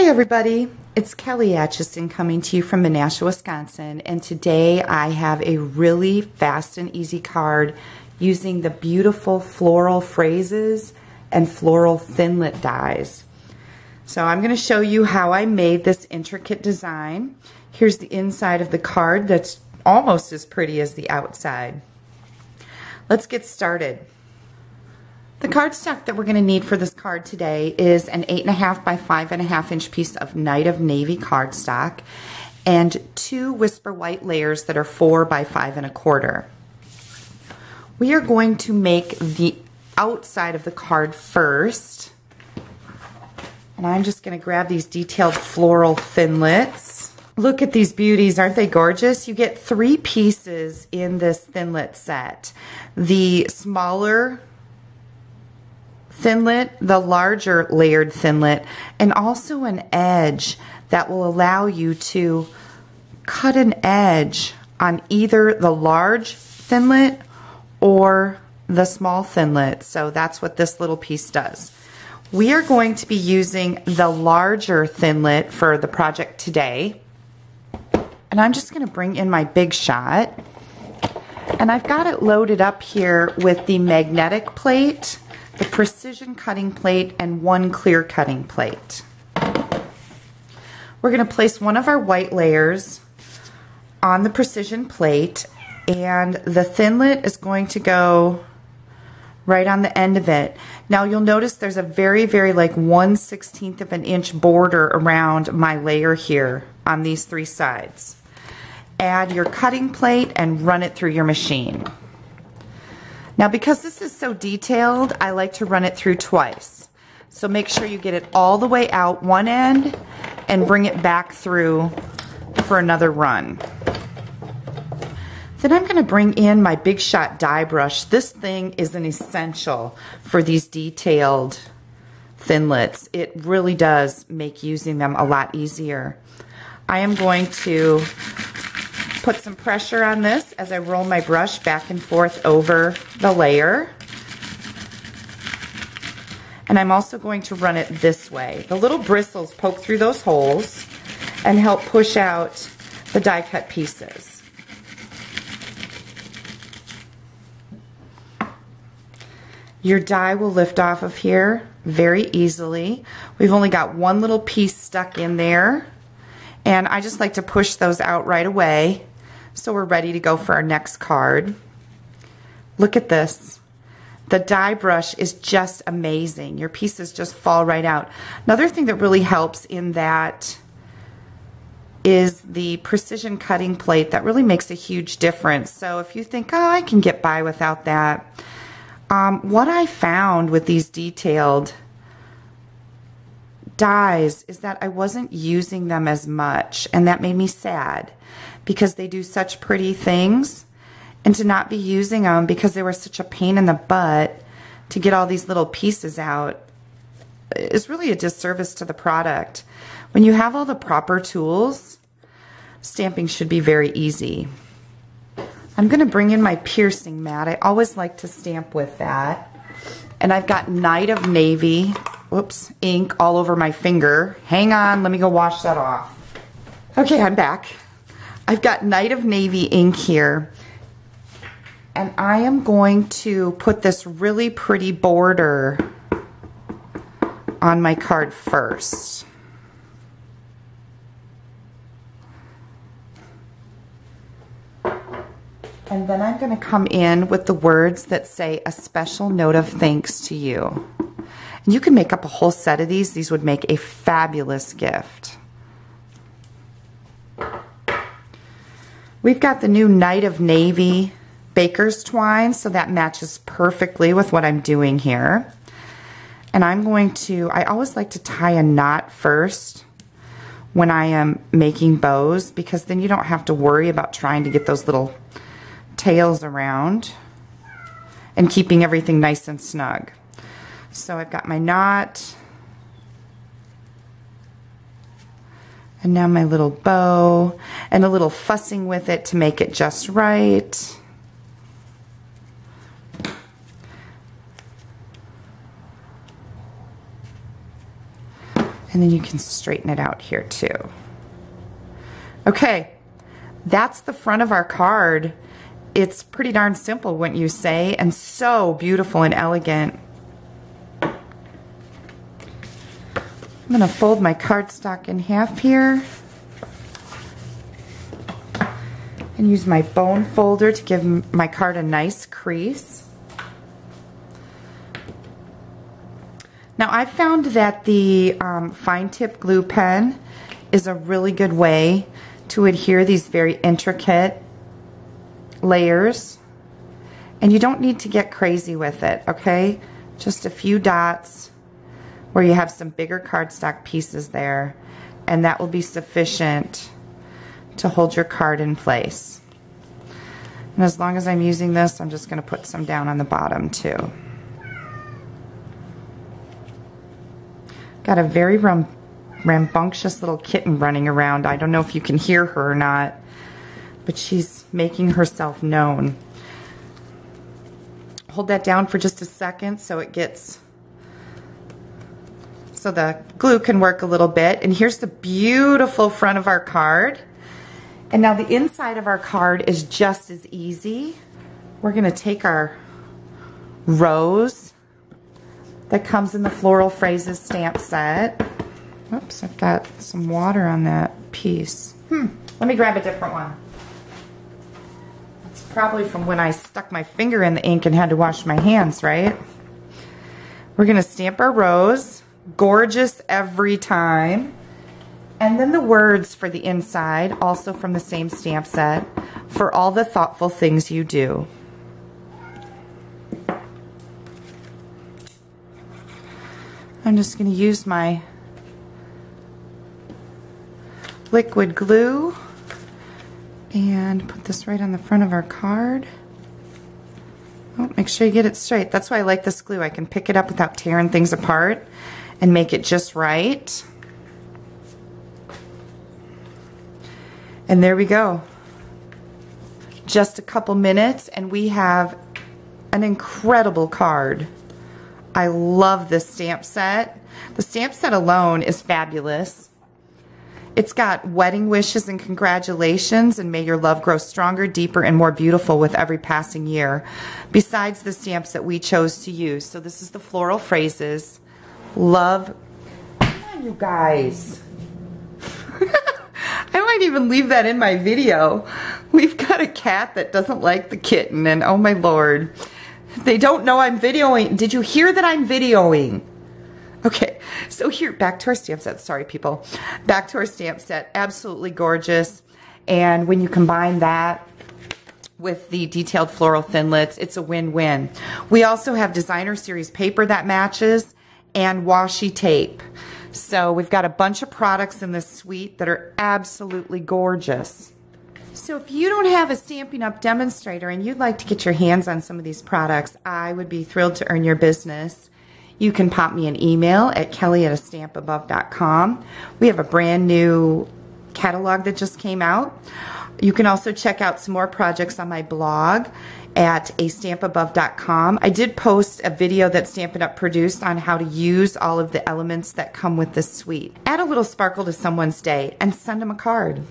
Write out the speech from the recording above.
Hey everybody, it's Kelly Acheson coming to you from Menasha, Wisconsin, and today I have a really fast and easy card using the beautiful floral phrases and floral thinlit dies. So I'm going to show you how I made this intricate design. Here's the inside of the card that's almost as pretty as the outside. Let's get started. The cardstock that we're going to need for this card today is an 8.5 by 5.5 inch piece of Night of Navy cardstock and 2 Whisper White layers that are 4 by 5 1/4. We are going to make the outside of the card first, and I'm just going to grab these detailed floral thinlits. Look at these beauties, aren't they gorgeous? You get 3 pieces in this thinlit set. The smaller thinlit, the larger layered thinlit, and also an edge that will allow you to cut an edge on either the large thinlit or the small thinlit. So that's what this little piece does. We are going to be using the larger thinlit for the project today. And I'm just going to bring in my Big Shot. And I've got it loaded up here with the magnetic plate, the precision cutting plate, and 1 clear cutting plate. We're going to place one of our white layers on the precision plate, and the thinlit is going to go right on the end of it. Now you'll notice there's a very like 1/16 of an inch border around my layer here on these 3 sides. Add your cutting plate and run it through your machine. Now because this is so detailed, I like to run it through twice. So make sure you get it all the way out one end and bring it back through for another run. Then I'm going to bring in my Big Shot die brush. This thing is an essential for these detailed thinlits. It really does make using them a lot easier. I am going to put some pressure on this as I roll my brush back and forth over the layer. And I'm also going to run it this way. The little bristles poke through those holes and help push out the die cut pieces. Your die will lift off of here very easily. We've only got one little piece stuck in there, and I just like to push those out right away so we're ready to go for our next card. Look at this. The die brush is just amazing. Your pieces just fall right out. Another thing that really helps in that is the precision cutting plate. That really makes a huge difference. So if you think, oh, I can get by without that, what I found with these detailed dies is that I wasn't using them as much, and that made me sad because they do such pretty things, and to not be using them because they were such a pain in the butt to get all these little pieces out is really a disservice to the product. When you have all the proper tools, stamping should be very easy. I'm going to bring in my piercing mat. I always like to stamp with that. And I've got Night of Navy, ink all over my finger. Hang on, let me go wash that off. Okay, I'm back. I've got Night of Navy ink here. And I am going to put this really pretty border on my card first. And then I'm going to come in with the words that say a special note of thanks to you. And you can make up a whole set of these. These would make a fabulous gift. We've got the new Night of Navy baker's twine, so that matches perfectly with what I'm doing here. And I'm going to, I always like to tie a knot first when I am making bows, because then you don't have to worry about trying to get those little tails around and keeping everything nice and snug. So I've got my knot, and now my little bow, and a little fussing with it to make it just right. And then you can straighten it out here too. Okay, that's the front of our card. It's pretty darn simple, wouldn't you say? And so beautiful and elegant. I'm gonna fold my cardstock in half here and use my bone folder to give my card a nice crease. Now I found that the fine tip glue pen is a really good way to adhere these very intricate layers, and you don't need to get crazy with it, okay? Just a few dots where you have some bigger cardstock pieces there, and that will be sufficient to hold your card in place. And as long as I'm using this, I'm just going to put some down on the bottom too. Got a very rambunctious little kitten running around. I don't know if you can hear her or not, but she's making herself known. Hold that down for just a second so it gets, so the glue can work a little bit. And here's the beautiful front of our card. And now the inside of our card is just as easy. We're gonna take our rose that comes in the Floral Phrases stamp set. Oops, I've got some water on that piece. Let me grab a different one. It's probably from when I stuck my finger in the ink and had to wash my hands, right? We're gonna stamp our rose, gorgeous every time. And then the words for the inside, also from the same stamp set, for all the thoughtful things you do. I'm just going to use my liquid glue and put this right on the front of our card. Oh, make sure you get it straight. That's why I like this glue. I can pick it up without tearing things apart and make it just right. And there we go. Just a couple minutes and we have an incredible card. I love this stamp set. The stamp set alone is fabulous. It's got wedding wishes and congratulations and may your love grow stronger, deeper, and more beautiful with every passing year, besides the stamps that we chose to use. So this is the Floral Phrases. Love. Come on, you guys. I might even leave that in my video. We've got a cat that doesn't like the kitten, and oh my Lord. They don't know I'm videoing. Did you hear that I'm videoing? Okay, so here, back to our stamp set. Sorry, people. Back to our stamp set. Absolutely gorgeous. And when you combine that with the detailed floral thinlits, it's a win-win. We also have designer series paper that matches and washi tape. So we've got a bunch of products in this suite that are absolutely gorgeous. So if you don't have a Stampin' Up! Demonstrator and you'd like to get your hands on some of these products, I would be thrilled to earn your business. You can pop me an email at kelly@astampabove.com. We have a brand new catalog that just came out. You can also check out some more projects on my blog at astampabove.com. I did post a video that Stampin' Up! Produced on how to use all of the elements that come with this suite. Add a little sparkle to someone's day and send them a card.